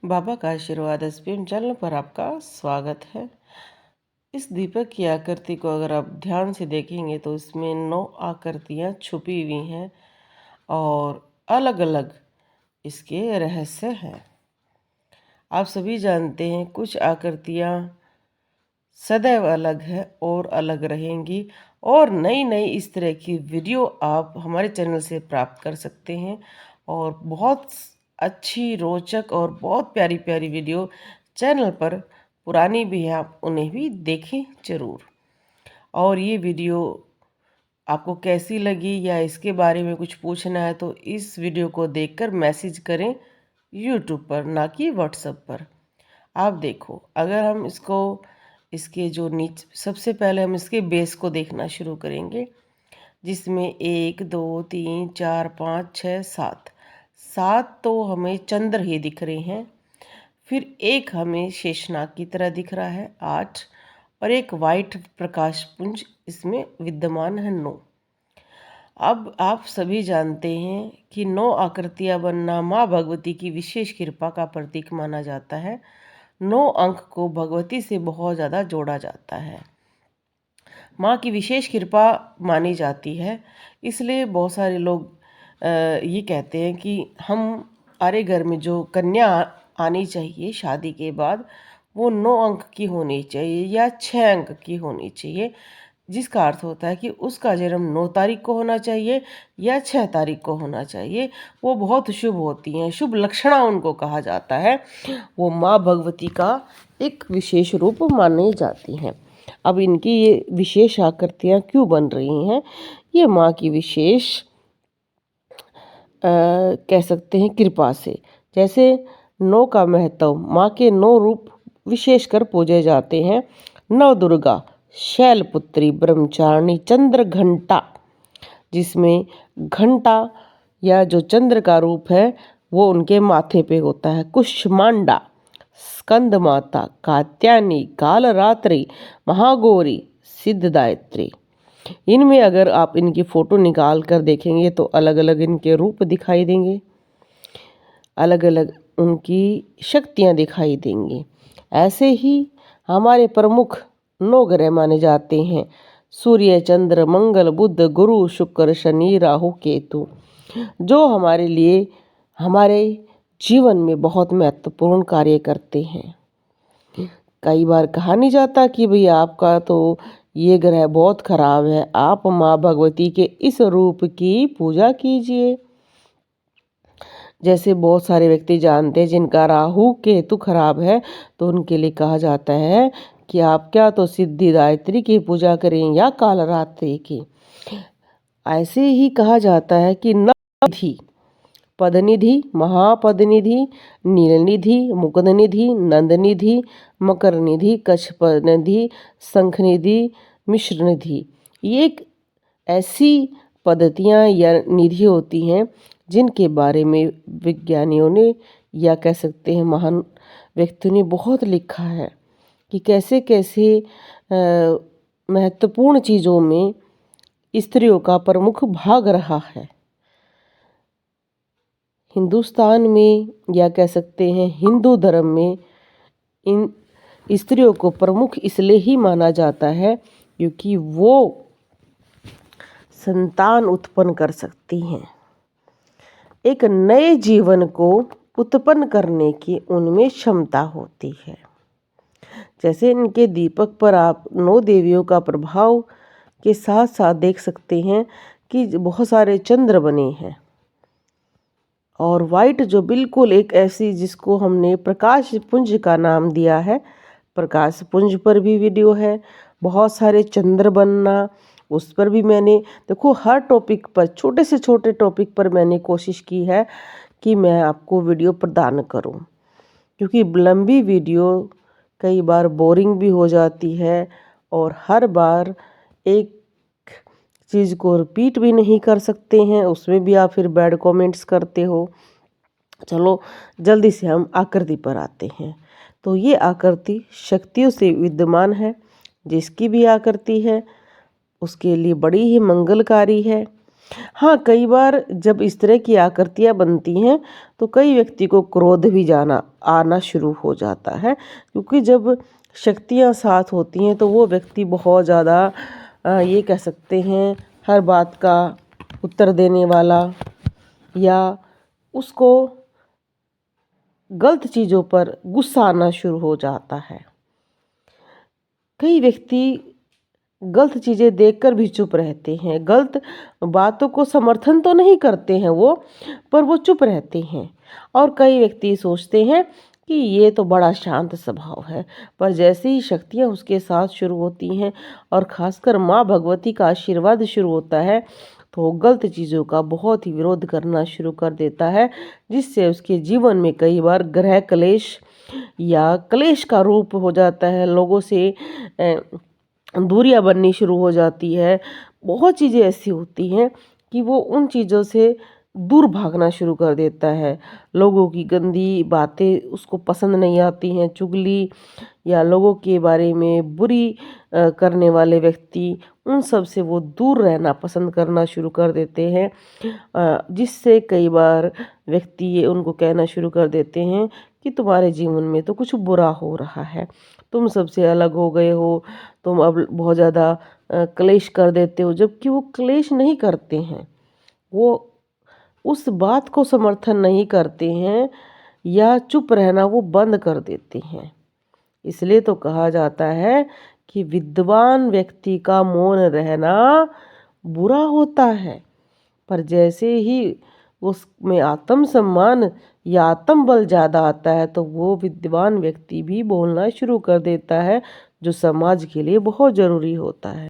बाबा का आशीर्वाद SPM channel पर आपका स्वागत है। इस दीपक की आकृति को अगर आप ध्यान से देखेंगे तो इसमें 9 आकृतियाँ छुपी हुई हैं और अलग अलग इसके रहस्य हैं। आप सभी जानते हैं कुछ आकृतियाँ सदैव अलग है और अलग रहेंगी, और नई नई इस तरह की वीडियो आप हमारे चैनल से प्राप्त कर सकते हैं। और बहुत अच्छी, रोचक और बहुत प्यारी प्यारी वीडियो चैनल पर पुरानी भी है, आप उन्हें भी देखें ज़रूर। और ये वीडियो आपको कैसी लगी या इसके बारे में कुछ पूछना है तो इस वीडियो को देखकर मैसेज करें यूट्यूब पर, ना कि व्हाट्सएप पर। आप देखो, अगर हम इसके जो नीचे, सबसे पहले हम इसके बेस को देखना शुरू करेंगे, जिसमें 1 2 3 4 5 6 7 7 तो हमें चंद्र ही दिख रहे हैं। फिर एक हमें शेषनाग की तरह दिख रहा है 8, और एक वाइट प्रकाश पुंज इसमें विद्यमान है 9। अब आप सभी जानते हैं कि 9 आकृतियां बनना माँ भगवती की विशेष कृपा का प्रतीक माना जाता है। 9 अंक को भगवती से बहुत ज़्यादा जोड़ा जाता है, माँ की विशेष कृपा मानी जाती है। इसलिए बहुत सारे लोग ये कहते हैं कि हमारे घर में जो कन्या आनी चाहिए शादी के बाद, वो 9 अंक की होनी चाहिए या 6 अंक की होनी चाहिए, जिसका अर्थ होता है कि उसका जन्म 9 तारीख को होना चाहिए या 6 तारीख को होना चाहिए। वो बहुत शुभ होती हैं, शुभ लक्षणा उनको कहा जाता है। वो माँ भगवती का एक विशेष रूप मानी जाती हैं। अब इनकी ये विशेष आकृतियाँ क्यों बन रही हैं? ये माँ की विशेष कह सकते हैं कृपा से। जैसे 9 का महत्व, माँ के 9 रूप विशेषकर पूजे जाते हैं। नव दुर्गा, शैलपुत्री, ब्रह्मचारिणी, चंद्र घंटा, जिसमें घंटा या जो चंद्र का रूप है वो उनके माथे पे होता है। कुष्मांडा, स्कंद माता, कात्यायनी, कालरात्रि, महागौरी, सिद्धदायत्री। इनमें अगर आप इनकी फोटो निकाल कर देखेंगे तो अलग अलग इनके रूप दिखाई देंगे, अलग अलग उनकी शक्तियाँ दिखाई देंगी। ऐसे ही हमारे प्रमुख 9 ग्रह माने जाते हैं: सूर्य, चंद्र, मंगल, बुध, गुरु, शुक्र, शनि, राहु, केतु, जो हमारे लिए हमारे जीवन में बहुत महत्वपूर्ण कार्य करते हैं। कई बार कहा नहीं जाता कि भाई आपका तो ये ग्रह बहुत खराब है, आप माँ भगवती के इस रूप की पूजा कीजिए। जैसे बहुत सारे व्यक्ति जानते हैं जिनका राहु केतु खराब है, तो उनके लिए कहा जाता है कि आप क्या तो सिद्धिदात्री की पूजा करें या कालरात्रि की। ऐसे ही कहा जाता है कि नवनिधि, पदनिधि, महापदनिधि, नीलनिधि, मुकुंदनिधि, नंदनिधि, मकरनिधि, कच्छपनिधि, शंखनिधि, मिश्रनिधि, ये एक ऐसी पद्धतियाँ या निधि होती हैं जिनके बारे में विज्ञानियों ने या कह सकते हैं महान व्यक्तियों ने बहुत लिखा है कि कैसे कैसे महत्वपूर्ण चीज़ों में स्त्रियों का प्रमुख भाग रहा है। हिंदुस्तान में या कह सकते हैं हिंदू धर्म में इन स्त्रियों को प्रमुख इसलिए ही माना जाता है क्योंकि वो संतान उत्पन्न कर सकती हैं। एक नए जीवन को उत्पन्न करने की उनमें क्षमता होती है। जैसे इनके दीपक पर आप 9 देवियों का प्रभाव के साथ साथ देख सकते हैं कि बहुत सारे चंद्र बने हैं, और वाइट जो बिल्कुल एक ऐसी जिसको हमने प्रकाश पुंज का नाम दिया है, प्रकाश पुंज पर भी वीडियो है। बहुत सारे चंद्र बनना, उस पर भी मैंने देखो हर टॉपिक पर, छोटे से छोटे टॉपिक पर मैंने कोशिश की है कि मैं आपको वीडियो प्रदान करूं, क्योंकि लंबी वीडियो कई बार बोरिंग भी हो जाती है और हर बार एक चीज़ को रिपीट भी नहीं कर सकते हैं, उसमें भी आप फिर बैड कमेंट्स करते हो। चलो जल्दी से हम आकृति पर आते हैं। तो ये आकृति शक्तियों से विद्यमान है, जिसकी भी आकृति है उसके लिए बड़ी ही मंगलकारी है। हाँ, कई बार जब इस तरह की आकृतियाँ बनती हैं, तो कई व्यक्ति को क्रोध भी जाना आना शुरू हो जाता है, क्योंकि जब शक्तियाँ साथ होती हैं, तो वो व्यक्ति बहुत ज़्यादा ये कह सकते हैं, हर बात का उत्तर देने वाला, या उसको गलत चीज़ों पर गुस्सा आना शुरू हो जाता है। कई व्यक्ति गलत चीज़ें देखकर भी चुप रहते हैं, गलत बातों को समर्थन तो नहीं करते हैं वो, पर वो चुप रहते हैं। और कई व्यक्ति सोचते हैं कि ये तो बड़ा शांत स्वभाव है, पर जैसे ही शक्तियाँ उसके साथ शुरू होती हैं और खासकर माँ भगवती का आशीर्वाद शुरू होता है, तो वो गलत चीज़ों का बहुत ही विरोध करना शुरू कर देता है, जिससे उसके जीवन में कई बार ग्रह क्लेश या क्लेश का रूप हो जाता है। लोगों से दूरियां बननी शुरू हो जाती है। बहुत चीज़ें ऐसी होती हैं कि वो उन चीज़ों से दूर भागना शुरू कर देता है। लोगों की गंदी बातें उसको पसंद नहीं आती हैं, चुगली या लोगों के बारे में बुरी करने वाले व्यक्ति, उन सब से वो दूर रहना पसंद करना शुरू कर देते हैं। जिससे कई बार व्यक्ति ये उनको कहना शुरू कर देते हैं कि तुम्हारे जीवन में तो कुछ बुरा हो रहा है, तुम सबसे अलग हो गए हो, तुम अब बहुत ज़्यादा क्लेश कर देते हो, जबकि वो क्लेश नहीं करते हैं। वो उस बात को समर्थन नहीं करते हैं, या चुप रहना वो बंद कर देते हैं। इसलिए तो कहा जाता है कि विद्वान व्यक्ति का मौन रहना बुरा होता है, पर जैसे ही उसमें आत्मसम्मान या आत्मबल ज़्यादा आता है, तो वो विद्वान व्यक्ति भी बोलना शुरू कर देता है, जो समाज के लिए बहुत ज़रूरी होता है।